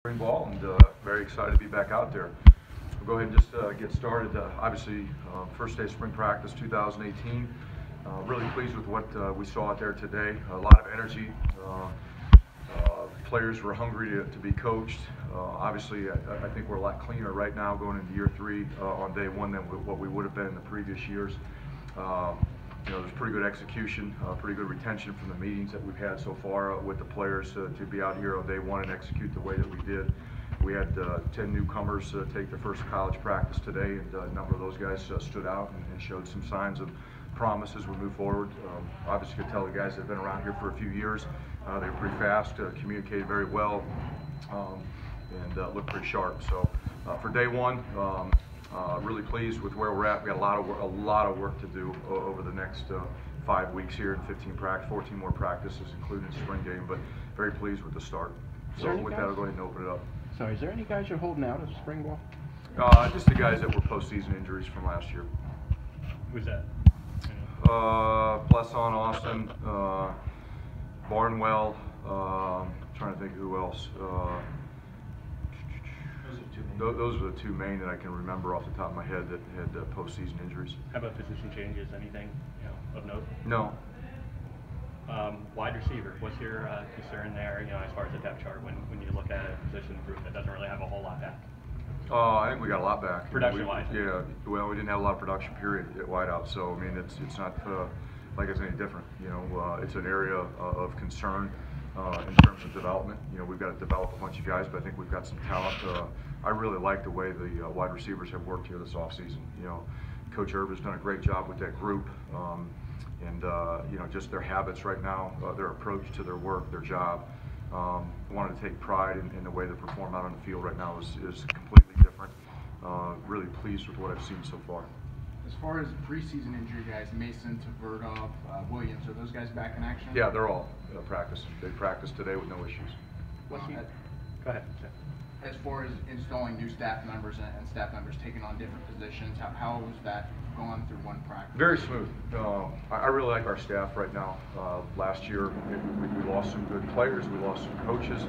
Spring ball, and very excited to be back out there. We'll go ahead and just get started. Obviously, first day of spring practice 2018. Really pleased with what we saw out there today. A lot of energy. Players were hungry to be coached. Obviously, I think we're a lot cleaner right now going into year three on day one than what we would have been in the previous years. There's pretty good execution, pretty good retention from the meetings that we've had so far with the players to be out here on day one and execute the way that we did. We had 10 newcomers take their first college practice today, and a number of those guys stood out and showed some signs of promise as we move forward. Obviously, you could tell the guys that have been around here for a few years. They were pretty fast, communicated very well, and looked pretty sharp. So for day one, really pleased with where we're at. We got a lot of work to do over the next 5 weeks here, and 14 more practices, including the spring game. But very pleased with the start. So with that, I'll go ahead and open it up. Sorry, is there any guys you're holding out of spring ball? Just the guys that were postseason injuries from last year. Who's that? Blesson, Austin, Barnwell. Trying to think who else. Those are the two main that I can remember off the top of my head that had postseason injuries. How about position changes? Anything of note? No. Wide receiver. What's your concern there? As far as the depth chart, when you look at a position group that doesn't really have a whole lot back. I think we got a lot back. Production-wise. Yeah. Well, we didn't have a lot of production period at wideout, so I mean it's not like it's any different. It's an area of concern in terms of development. We've got to develop a bunch of guys, but I think we've got some talent. I really like the way the wide receivers have worked here this offseason. Coach Irv has done a great job with that group, and just their habits right now, their approach to their work, their job. Wanted to take pride in the way they perform out on the field right now is completely different. Really pleased with what I've seen so far. As far as preseason injury guys, Mason, Tverdov, Williams, are those guys back in action? Yeah, they're all practicing. They practiced today with no issues. Go ahead. As far as installing new staff members and staff members taking on different positions, how was that gone through one practice? Very smooth. I really like our staff right now. Last year we lost some good players, we lost some coaches.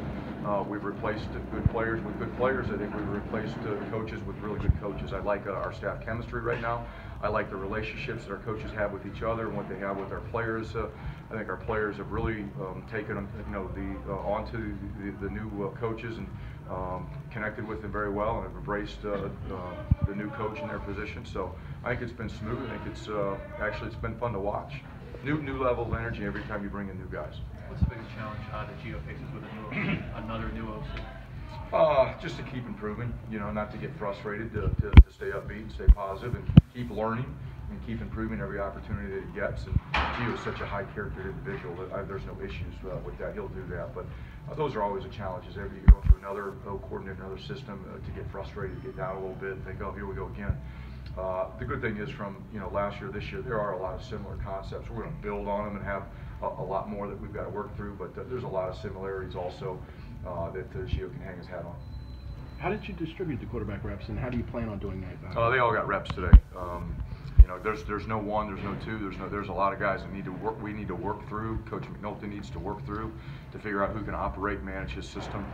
We've replaced good players with good players. I think we've replaced coaches with really good coaches. I like our staff chemistry right now. I like the relationships that our coaches have with each other and what they have with our players. I think our players have really taken onto the new coaches and connected with them very well, and have embraced the new coach in their position. So I think it's been smooth. I think it's actually it's been fun to watch. New level of energy every time you bring in new guys. What's the biggest challenge that Gio faces with another new OC? Just to keep improving, not to get frustrated, to stay upbeat and stay positive and keep learning and keep improving every opportunity that he gets. And Gio is such a high character individual that there's no issues with that. He'll do that. But those are always the challenges. Every you go through another coordinate, another system, to get frustrated, get down a little bit, and think, oh, here we go again. The good thing is from last year, this year, there are a lot of similar concepts. We're going to build on them and have a lot more that we've got to work through, but there's a lot of similarities also that Gio can hang his hat on. How did you distribute the quarterback reps, and how do you plan on doing that? They all got reps today. There's no one, there's no two, there's a lot of guys that need to work. We need to work through. Coach McNulty needs to work through to figure out who can operate, manage his system.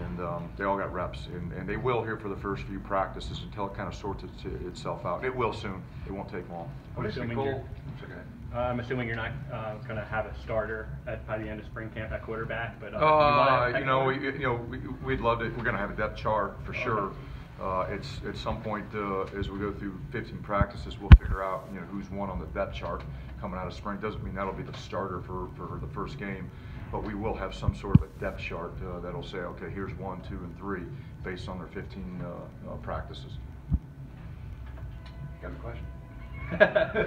And they all got reps, and they will here for the first few practices until it kind of sorts itself out. It will soon. It won't take long. I'm assuming you're not going to have a starter by the end of spring camp at quarterback, but we'd love to. We're going to have a depth chart for sure. It's at some point as we go through 15 practices, we'll figure out who's one on the depth chart coming out of spring. Doesn't mean that'll be the starter for the first game. But we will have some sort of a depth chart that'll say, okay, here's 1, 2, and 3 based on their 15 practices. Got a question?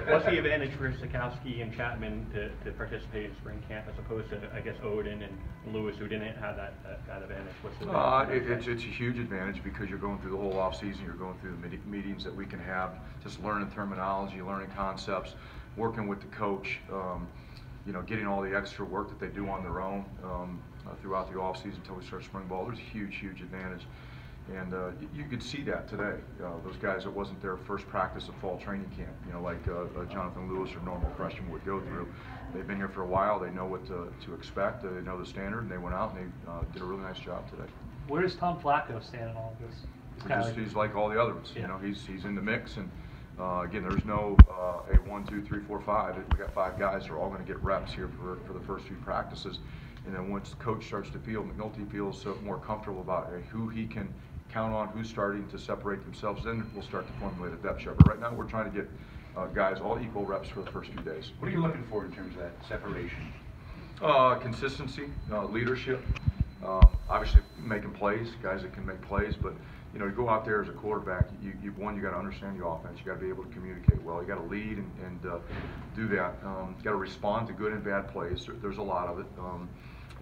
What's the advantage for Sikowski and Chapman to participate in spring camp as opposed to, I guess, Odin and Lewis, who didn't have that advantage? What's the advantage? It's a huge advantage because you're going through the whole off season. You're going through the meetings that we can have, just learning terminology, learning concepts, working with the coach. Getting all the extra work that they do on their own throughout the offseason until we start spring ball. There's a huge advantage. And you could see that today. Those guys, it wasn't their first practice of fall training camp, like Jonathan Lewis or normal freshmen would go through. They've been here for a while. They know what to expect. They know the standard, and they went out and they did a really nice job today. Where does Tom Flacco stand in all of this? He's like all the other ones. Yeah. You know, he's in the mix, and again, there's no a 1, 2, 3, 4, 5. We got 5 guys who are all going to get reps here for the first few practices, and then once the coach starts to feel, McNulty feels more comfortable about who he can count on, who's starting to separate themselves, then we'll start to formulate a depth chart. But right now, we're trying to get guys all equal reps for the first few days. What are you looking for in terms of that separation? Consistency, leadership, obviously making plays, guys that can make plays, but you know, to go out there as a quarterback, you got to understand the offense, you got to be able to communicate well, you got to lead and do that. You got to respond to good and bad plays. There's a lot of it,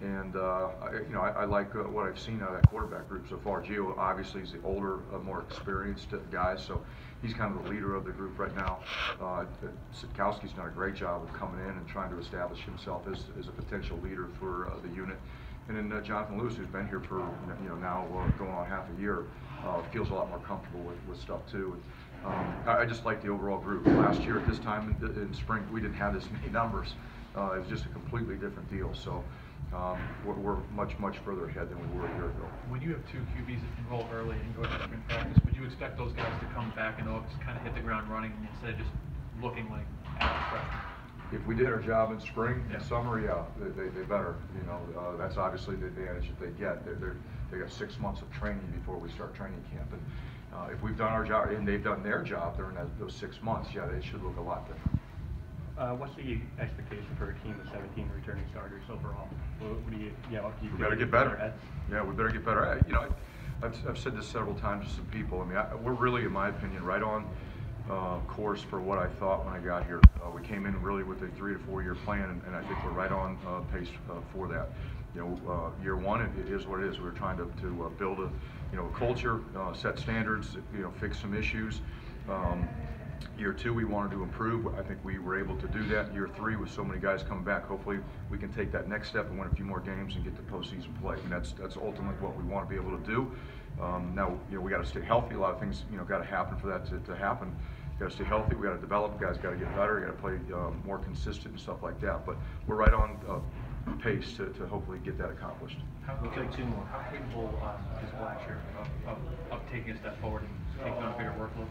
you know, I like what I've seen out of that quarterback group so far. Gio obviously is the older, more experienced guy, so he's kind of the leader of the group right now. Sitkowski's done a great job of coming in and trying to establish himself as a potential leader for the unit. And then Jonathan Lewis, who's been here for now going on half a year, feels a lot more comfortable with stuff too. I just like the overall group. Last year at this time in spring, we didn't have this many numbers. It was just a completely different deal. So we're much further ahead than we were a year ago. When you have 2 QBs that enroll early and go to spring practice, would you expect those guys to come back and just kind of hit the ground running instead of just looking like average freshmen? If we did our job in spring and Yeah. summer, yeah, they better. You know, that's obviously the advantage that they get. They got 6 months of training before we start training camp, and if we've done our job and they've done their job during those 6 months, yeah, they should look a lot different. What's the expectation for a team of 17 returning starters overall? What do you We feel better like get you're better. ahead? Yeah, we better get better. You know, I've said this several times to some people. I mean, we're really, in my opinion, right on course for what I thought when I got here. We came in really with a 3 to 4 year plan, and I think we're right on pace for that. You know, year one, it is what it is. We're trying to build a culture, set standards, fix some issues. Year 2, we wanted to improve. I think we were able to do that. Year 3, with so many guys coming back, hopefully we can take that next step and win a few more games and get to postseason play. And that's ultimately what we want to be able to do. Now, we got to stay healthy. A lot of things, got to happen for that to happen. Got to stay healthy. We got to develop. Guys got to get better. Got to play more consistent and stuff like that. But we're right on pace to hopefully get that accomplished. How capable is Blackshear of taking a step forward and taking on a bigger workload?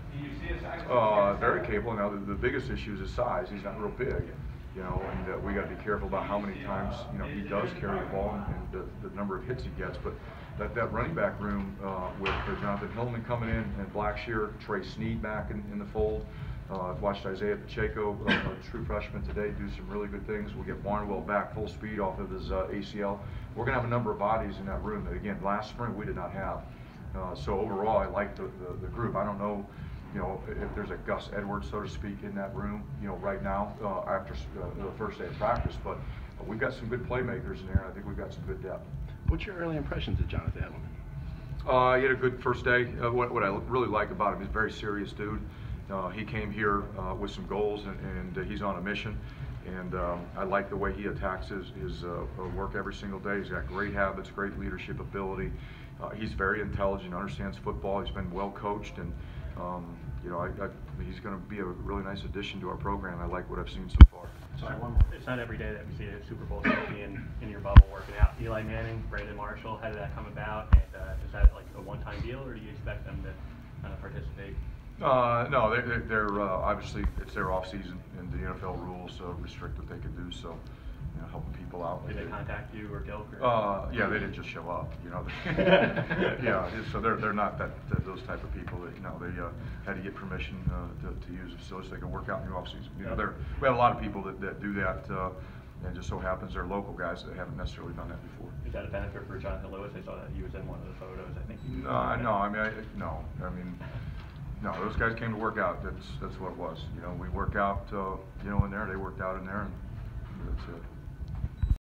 Very capable. Now the biggest issue is his size. He's not real big, and we got to be careful about how many times he does carry the ball and the number of hits he gets. But that running back room with Jonathan Hillman coming in and Blackshear, Trey Sneed back in the fold. I've watched Isaiah Pacheco, a true freshman today, do some really good things. We'll get Barnwell back full speed off of his ACL. We're going to have a number of bodies in that room that, again, last spring we did not have. So overall, I like the group. I don't know, if there's a Gus Edwards, so to speak, in that room, right now after the first day of practice. But we've got some good playmakers in there. I think we've got some good depth. What's your early impressions of Jonathan Hillman? He had a good first day. What I really like about him, he's a very serious dude. He came here with some goals, and he's on a mission. And I like the way he attacks his work every single day. He's got great habits, great leadership ability. He's very intelligent, understands football. He's been well coached, and he's going to be a really nice addition to our program. I like what I've seen so far. Sorry, one more. It's not every day that we see a Super Bowl champion in your bubble working out. Eli Manning, Brandon Marshall, how did that come about? And is that like a one-time deal, or do you expect them to participate? No, they're obviously it's their off season, and the NFL rules restrict what they can do. So, helping people out. Did they contact you or Gilk? Yeah, they didn't just show up. Yeah, so they're not those type of people that they had to get permission to use the facilities so they can work out in the off season. We have a lot of people that do that, and just so happens they're local guys that haven't necessarily done that before. Is that a benefit for Jonathan Lewis? I saw that he was in one of the photos. I think. No, those guys came to work out. That's what it was. We work out, in there. They worked out in there, and that's it.